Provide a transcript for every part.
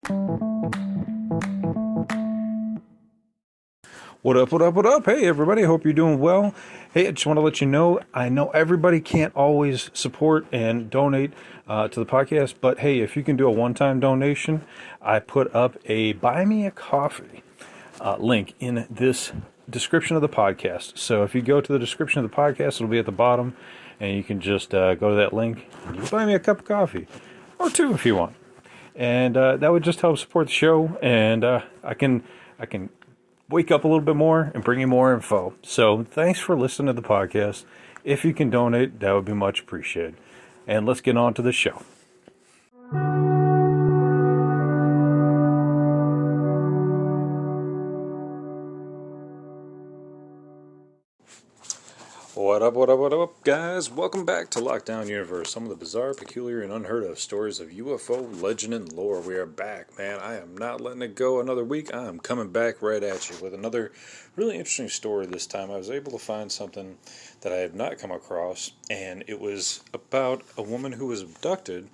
What up, what up, what up? Hey, everybody, hope you're doing well. Hey, I just want to let you know, I know everybody can't always support and donate to the podcast, but hey, if you can do a one-time donation, I put up a Buy Me a Coffee link in this description of the podcast. So if you go to the description of the podcast, it'll be at the bottom, and you can just go to that link, and you can buy me a cup of coffee, or two if you want. And that would just help support the show, and I can wake up a little bit more and bring you more info. So thanks for listening to the podcast. If you can donate, that would be much appreciated. And let's get on to the show. What up, what up, what up, guys? Welcome back to Lockdown Universe. Some of the bizarre, peculiar, and unheard of stories of UFO legend and lore. We are back, man. I am not letting it go another week. I am coming back right at you with another really interesting story this time. I was able to find something that I have not come across, and it was about a woman who was abducted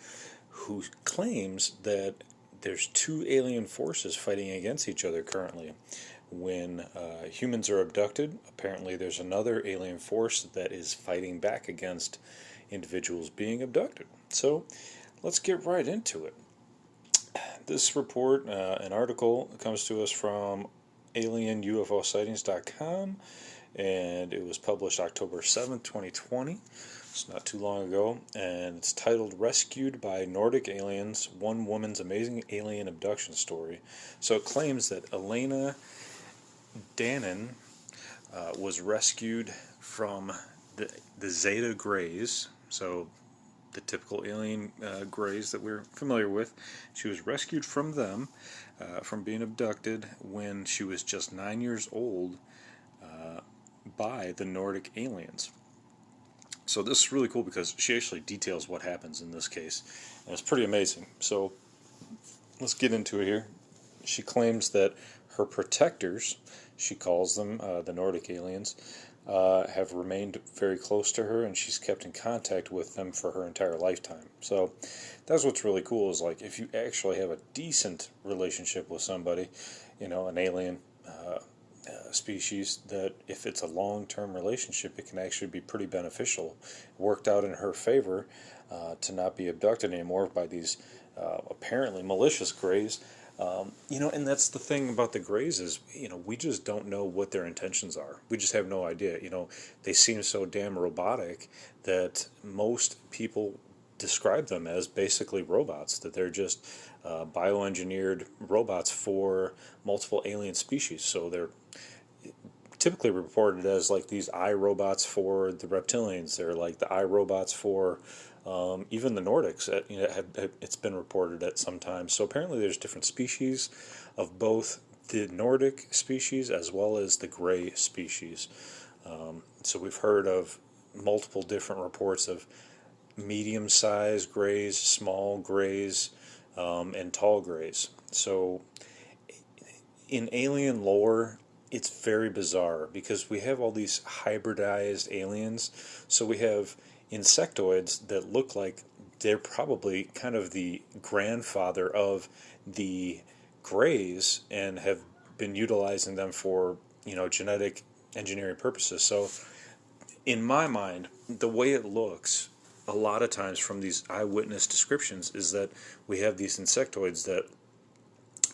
who claims that there's two alien forces fighting against each other currently. When humans are abducted, apparently there's another alien force that is fighting back against individuals being abducted. So let's get right into it. This report, an article, comes to us from alienUFOsightings.com, and it was published October 7th, 2020. It's not too long ago, and it's titled Rescued by Nordic Aliens, One Woman's Amazing Alien Abduction Story. So it claims that Elena Dannon was rescued from the Zeta Greys, so the typical alien Greys that we're familiar with. She was rescued from them, from being abducted when she was just 9 years old by the Nordic aliens. So this is really cool because she actually details what happens in this case, and it's pretty amazing. So let's get into it here. She claims that her protectors, she calls them the Nordic aliens, have remained very close to her, and she's kept in contact with them for her entire lifetime. So that's what's really cool, is like if you actually have a decent relationship with somebody, an alien species, that if it's a long-term relationship, it can actually be pretty beneficial. Worked out in her favor to not be abducted anymore by these apparently malicious Greys. And that's the thing about the Greys is, we just don't know what their intentions are. We just have no idea. They seem so damn robotic that most people describe them as basically robots, that they're just bioengineered robots for multiple alien species. So they're typically reported as like these iRobots for the reptilians. They're like the iRobots for even the Nordics. It's been reported at some times. So apparently there's different species of both the Nordic species as well as the Grey species. So we've heard of multiple different reports of medium-sized Greys, small Greys, and tall Greys. So in alien lore, it's very bizarre because we have all these hybridized aliens. So we have insectoids that look like they're probably kind of the grandfather of the Greys and have been utilizing them for, genetic engineering purposes. So in my mind, the way it looks a lot of times from these eyewitness descriptions is that we have these insectoids that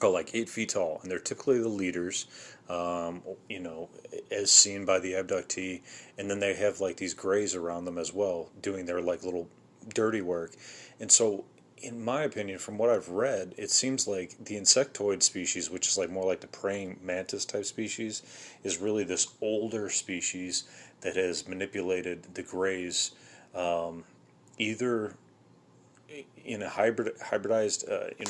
are like 8 feet tall, and they're typically the leaders, as seen by the abductee, and then they have like these Greys around them as well, doing their like little dirty work. And so, in my opinion, from what I've read, it seems like the insectoid species, which is like more like the praying mantis type species, is really this older species that has manipulated the Greys, either in a hybridized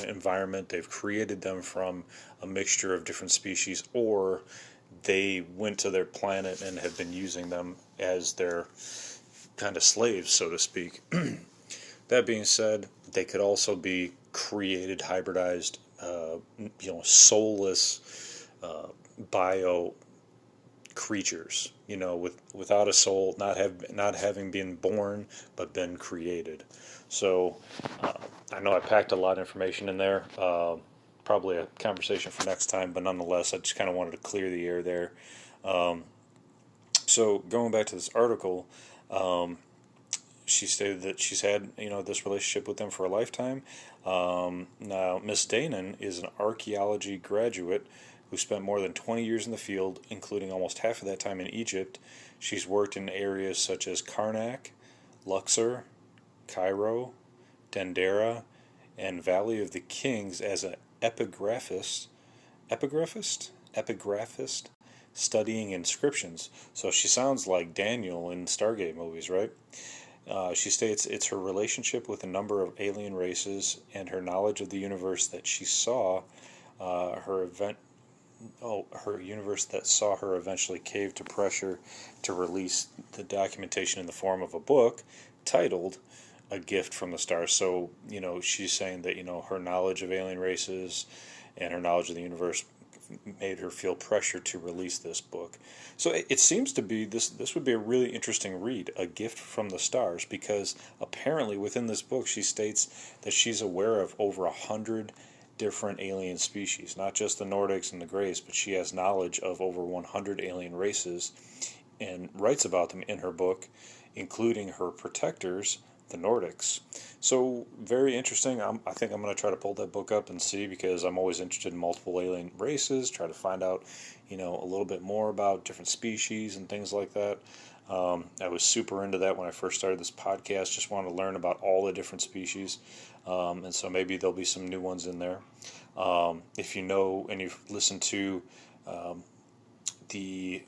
environment. They've created them from a mixture of different species, or they went to their planet and have been using them as their kind of slaves, so to speak. That being said, they could also be created, hybridized, soulless bio creatures, without a soul, not having been born, but been created. So I know I packed a lot of information in there. probably a conversation for next time, but nonetheless, I just kind of wanted to clear the air there. So going back to this article, she stated that she's had this relationship with them for a lifetime. Now, Miss Danon is an archaeology graduate who spent more than 20 years in the field, including almost half of that time in Egypt. She's worked in areas such as Karnak, Luxor, Cairo, Dendera, and Valley of the Kings as an epigraphist, studying inscriptions. So she sounds like Daniel in Stargate movies, right? She states it's her relationship with a number of alien races and her knowledge of the universe that she saw her universe that saw her eventually cave to pressure to release the documentation in the form of a book titled A Gift from the Stars. So, she's saying that, her knowledge of alien races and her knowledge of the universe made her feel pressure to release this book. So it seems to be this would be a really interesting read, A Gift from the Stars, because apparently within this book she states that she's aware of over 100 different alien species, not just the Nordics and the Greys, but she has knowledge of over 100 alien races and writes about them in her book, including her protectors, the Nordics. So very interesting. I think I'm going to try to pull that book up and see, because I'm always interested in multiple alien races, try to find out, a little bit more about different species and things like that. I was super into that when I first started this podcast, just wanted to learn about all the different species. And so maybe there'll be some new ones in there. If you know and you've listened to the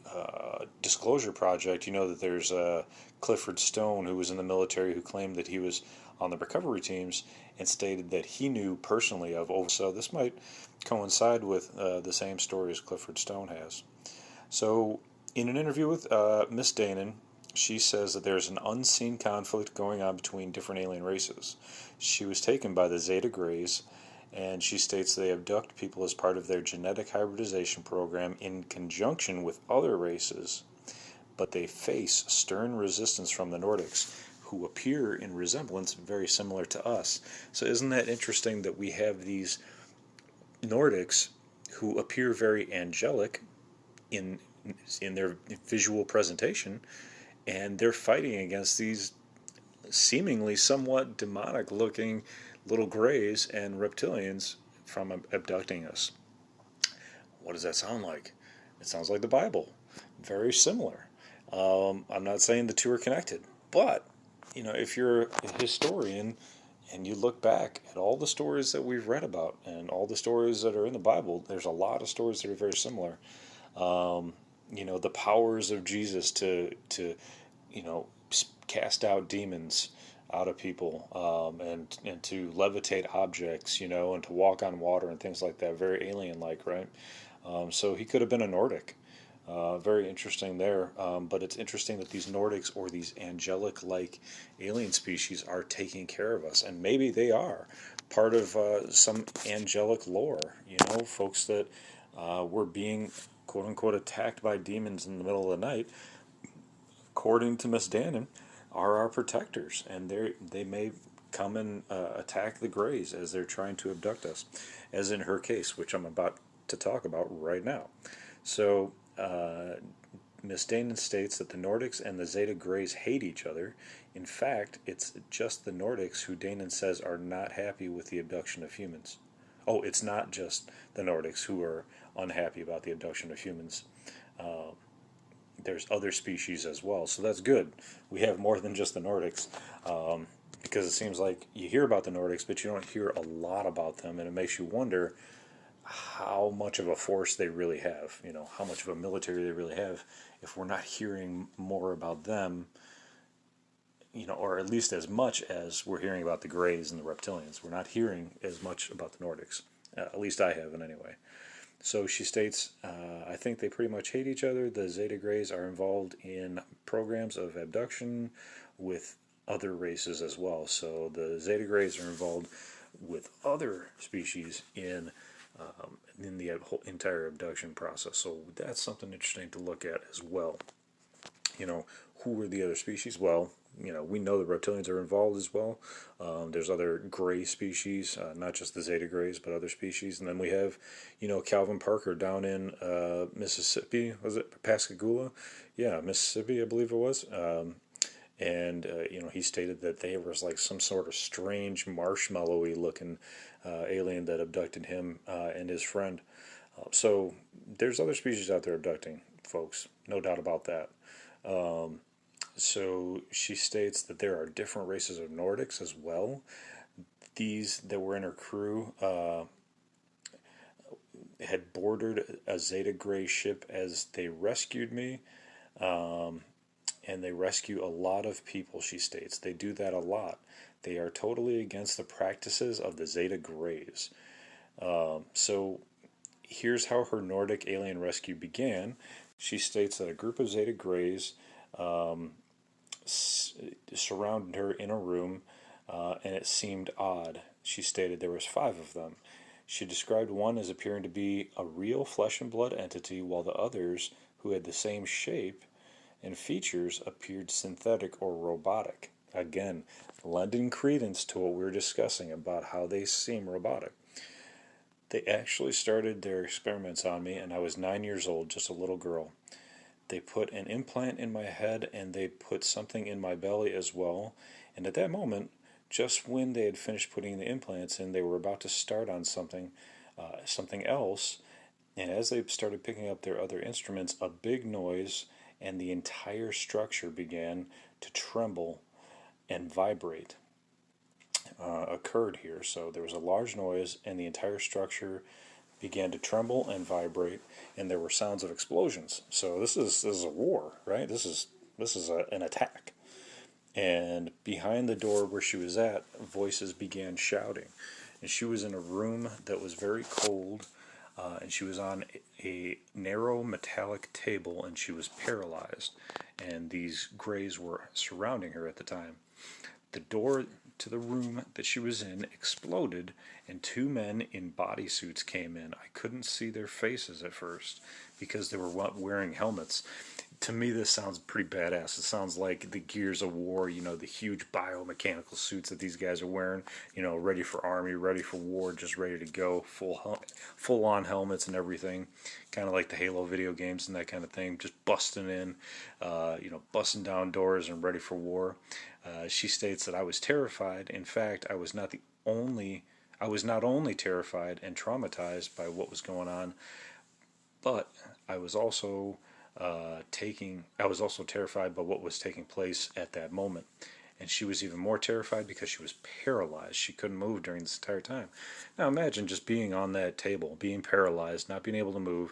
Disclosure Project, you know that there's Clifford Stone, who was in the military, who claimed that he was on the recovery teams and stated that he knew personally of over. So this might coincide with the same story as Clifford Stone has. So in an interview with Miss Danon, she says that there's an unseen conflict going on between different alien races. She was taken by the Zeta Greys, and she states they abduct people as part of their genetic hybridization program in conjunction with other races, but they face stern resistance from the Nordics, who appear in resemblance very similar to us. So isn't that interesting that we have these Nordics who appear very angelic in their visual presentation, and they're fighting against these seemingly somewhat demonic-looking little greys and reptilians from abducting us. What does that sound like? It sounds like the Bible. Very similar. I'm not saying the two are connected, but if you're a historian and you look back at all the stories that we've read about and all the stories that are in the Bible, there's a lot of stories that are very similar. The powers of Jesus to cast out demons out of people, and to levitate objects, and to walk on water and things like that. Very alien-like, right? So he could have been a Nordic. Very interesting there. But it's interesting that these Nordics, or these angelic-like alien species, are taking care of us. And maybe they are part of some angelic lore. Folks that were being, quote-unquote, attacked by demons in the middle of the night, according to Miss Danon, are our protectors, and they may come and attack the Greys as they're trying to abduct us, as in her case, which I'm about to talk about right now. So Miss Danon states that the Nordics and the Zeta Greys hate each other. In fact, it's just the Nordics who Danon says are not happy with the abduction of humans. Oh, it's not just the Nordics who are unhappy about the abduction of humans. There's other species as well, so that's good. We have more than just the Nordics, because it seems like you hear about the Nordics, but you don't hear a lot about them, and it makes you wonder how much of a force they really have, how much of a military they really have, if we're not hearing more about them, or at least as much as we're hearing about the Greys and the Reptilians. We're not hearing as much about the Nordics. At least I haven't, anyway. So she states, I think they pretty much hate each other. The Zeta Greys are involved in programs of abduction with other races as well. So the Zeta Greys are involved with other species in the whole entire abduction process. So that's something interesting to look at as well. Who are the other species? Well, we know the reptilians are involved as well. There's other gray species, not just the Zeta Grays, but other species. And then we have, Calvin Parker down in Mississippi. Was it Pascagoula? Yeah, Mississippi, I believe it was. And he stated that there was like some sort of strange marshmallowy looking alien that abducted him and his friend. So there's other species out there abducting folks, no doubt about that. So she states that there are different races of Nordics as well. These that were in her crew had boarded a Zeta Gray ship as they rescued me. And they rescue a lot of people, she states. They do that a lot. They are totally against the practices of the Zeta Grays. So here's how her Nordic alien rescue began. She states that a group of Zeta Grays surrounded her in a room, and it seemed odd. She stated there was 5 of them. She described one as appearing to be a real flesh and blood entity, while the others, who had the same shape and features, appeared synthetic or robotic. Again, lending credence to what we were discussing about how they seem robotic. They actually started their experiments on me, and I was 9 years old, just a little girl. They put an implant in my head, and they put something in my belly as well. And at that moment, just when they had finished putting the implants in, they were about to start on something else. And as they started picking up their other instruments, a big noise and the entire structure began to tremble and vibrate occurred here. So there was a large noise, and the entire structure began to tremble and vibrate, and there were sounds of explosions. So this is a war, right? An attack. And behind the door where she was at, voices began shouting, and she was in a room that was very cold. And she was on a narrow metallic table, and she was paralyzed, and these grays were surrounding her at the time. The door to the room that she was in exploded, and 2 men in bodysuits came in. I couldn't see their faces at first because they were wearing helmets. To me, this sounds pretty badass. It sounds like the Gears of War, the huge biomechanical suits that these guys are wearing, ready for army, ready for war, just ready to go, full on helmets and everything, kind of like the Halo video games and that kind of thing, just busting in, busting down doors and ready for war. She states that I was terrified. In fact, I was not only terrified and traumatized by what was going on, but I was also terrified by what was taking place at that moment. And she was even more terrified because she was paralyzed. She couldn't move during this entire time. Now imagine just being on that table, being paralyzed, not being able to move,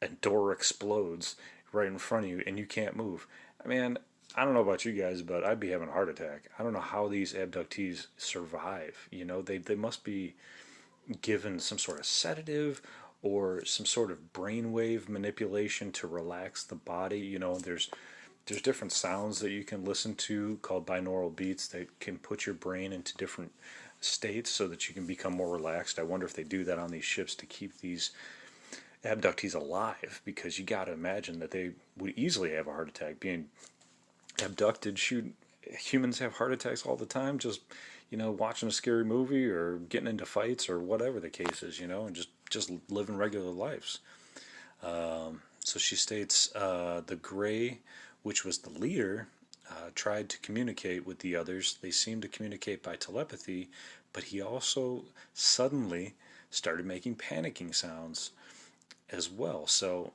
a door explodes right in front of you, and you can't move. I mean, I don't know about you guys, but I'd be having a heart attack. I don't know how these abductees survive. They must be given some sort of sedative or some sort of brainwave manipulation to relax the body. There's different sounds that you can listen to called binaural beats that can put your brain into different states so that you can become more relaxed. I wonder if they do that on these ships to keep these abductees alive, because you got to imagine that they would easily have a heart attack being abducted. Shoot, humans have heart attacks all the time, just watching a scary movie or getting into fights or whatever the case is, and just living regular lives. So she states the Gray, which was the leader, tried to communicate with the others. They seemed to communicate by telepathy, but he also suddenly started making panicking sounds as well. So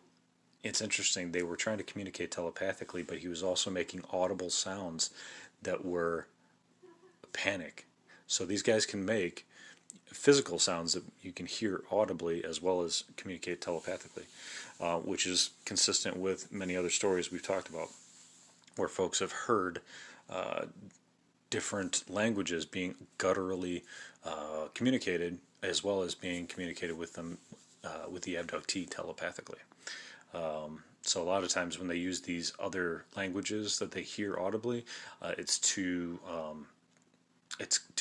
it's interesting. They were trying to communicate telepathically, but he was also making audible sounds that were panic. So these guys can make physical sounds that you can hear audibly as well as communicate telepathically, which is consistent with many other stories we've talked about, where folks have heard different languages being gutturally communicated, as well as being communicated with them with the abductee telepathically. So a lot of times when they use these other languages that they hear audibly, it's to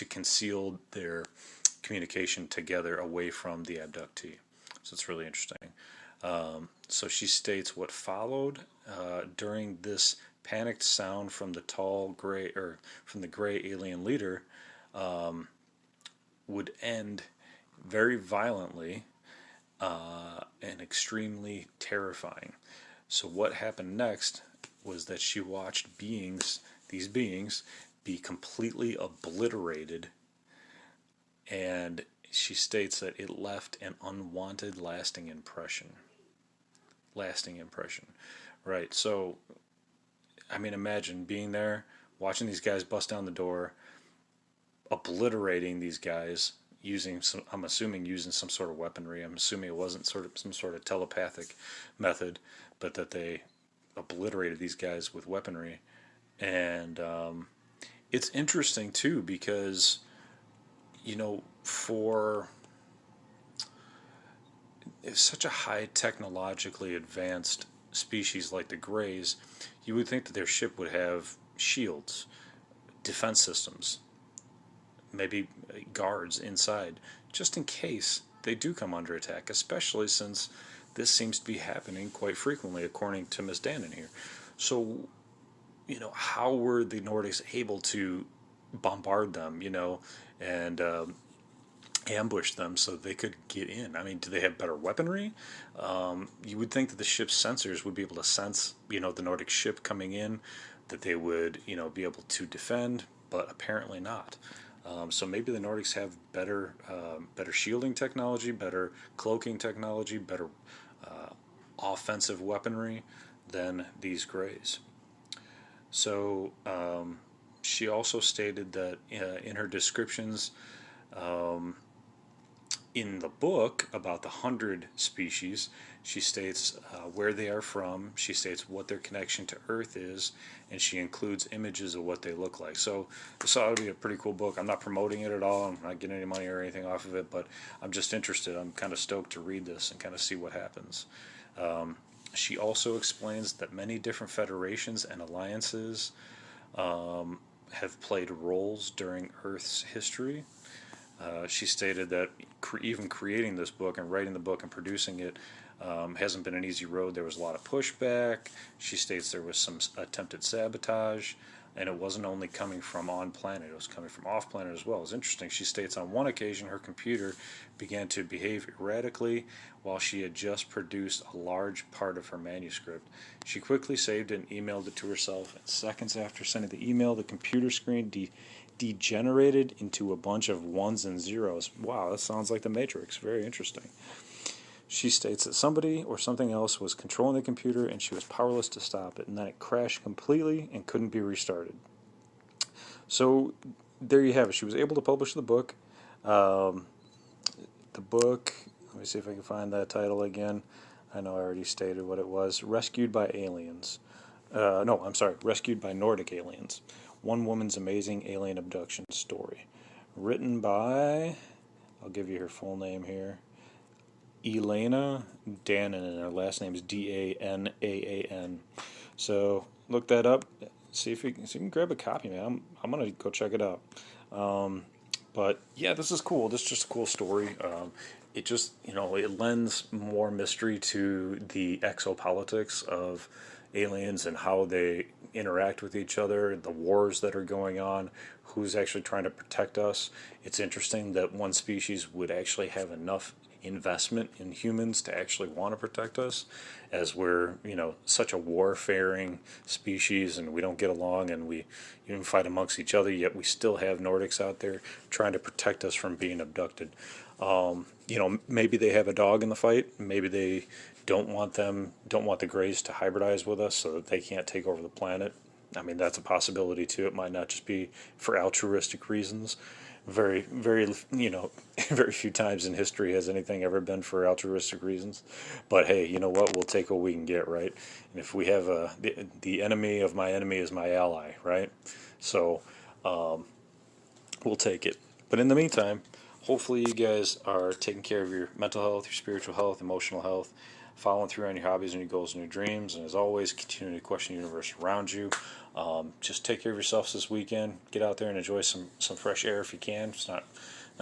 conceal their communication together away from the abductee. So it's really interesting. So she states what followed during this panicked sound from the tall gray from the gray alien leader would end very violently and extremely terrifying. So what happened next was that she watched these beings, be completely obliterated, and she states that it left an unwanted lasting impression. Lasting impression. Right, so, I mean, imagine being there, watching these guys bust down the door, obliterating these guys, using some, I'm assuming using some sort of weaponry. I'm assuming it wasn't sort of some sort of telepathic method, but that they obliterated these guys with weaponry. And it's interesting too because, for such a high technologically advanced species like the Greys, you would think that their ship would have shields, defense systems, maybe guards inside, just in case they do come under attack, especially since this seems to be happening quite frequently, according to Ms. Dannon here. So, how were the Nordics able to bombard them, and ambush them so they could get in? I mean, do they have better weaponry? You would think that the ship's sensors would be able to sense, the Nordic ship coming in, that they would, be able to defend, but apparently not. So maybe the Nordics have better shielding technology, better cloaking technology, better offensive weaponry than these Greys. So she also stated that in her descriptions in the book about the 100 species, she states where they are from, she states what their connection to Earth is, and she includes images of what they look like. So this ought to be a pretty cool book. I'm not promoting it at all. I'm not getting any money or anything off of it, but I'm just interested. I'm kind of stoked to read this and kind of see what happens. She also explains that many different federations and alliances have played roles during Earth's history. She stated that even creating this book and writing the book and producing it hasn't been an easy road. There was a lot of pushback. She states there was some attempted sabotage, and it wasn't only coming from on planet, it was coming from off planet as well. It's interesting. She states on one occasion her computer began to behave erratically while she had just produced a large part of her manuscript. She quickly saved it and emailed it to herself, and seconds after sending the email, the computer screen degenerated into a bunch of ones and zeros. Wow, that sounds like the Matrix. Very interesting. She states that somebody or something else was controlling the computer and she was powerless to stop it, and then it crashed completely and couldn't be restarted. So there you have it. She was able to publish the book. The book, let me see if I can find that title again. I know I already stated what it was. Rescued by Aliens. Rescued by Nordic Aliens. One Woman's Amazing Alien Abduction Story. Written by, I'll give you her full name here, Elena Dannon, and her last name is Danaan. So look that up. See if you can grab a copy, man. I'm gonna go check it out. But yeah, this is cool. This is just a cool story. It just it lends more mystery to the exopolitics of aliens and how they interact with each other, the wars that are going on, who's actually trying to protect us. It's interesting that one species would actually have enough investment in humans to actually want to protect us, as we're such a warfaring species and we don't get along and we even fight amongst each other, yet we still have Nordics out there trying to protect us from being abducted. Maybe they have a dog in the fight. Maybe they don't want the Greys to hybridize with us so that they can't take over the planet. I mean, that's a possibility too. It might not just be for altruistic reasons. Very, very, very few times in history has anything ever been for altruistic reasons. But hey, you know what? We'll take what we can get, right? And if we have the enemy of my enemy is my ally, right? So we'll take it. But in the meantime, hopefully you guys are taking care of your mental health, your spiritual health, emotional health, following through on your hobbies and your goals and your dreams, and as always, continuing to question the universe around you. Just take care of yourselves this weekend. Get out there and enjoy some fresh air if you can. It's not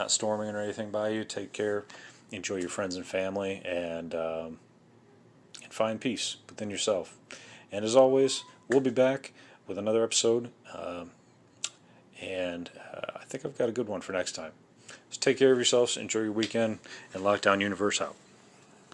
storming or anything by you. Take care. Enjoy your friends and family, and find peace within yourself. And as always, we'll be back with another episode, and I think I've got a good one for next time. So take care of yourselves, enjoy your weekend, and Lockdown Universe out.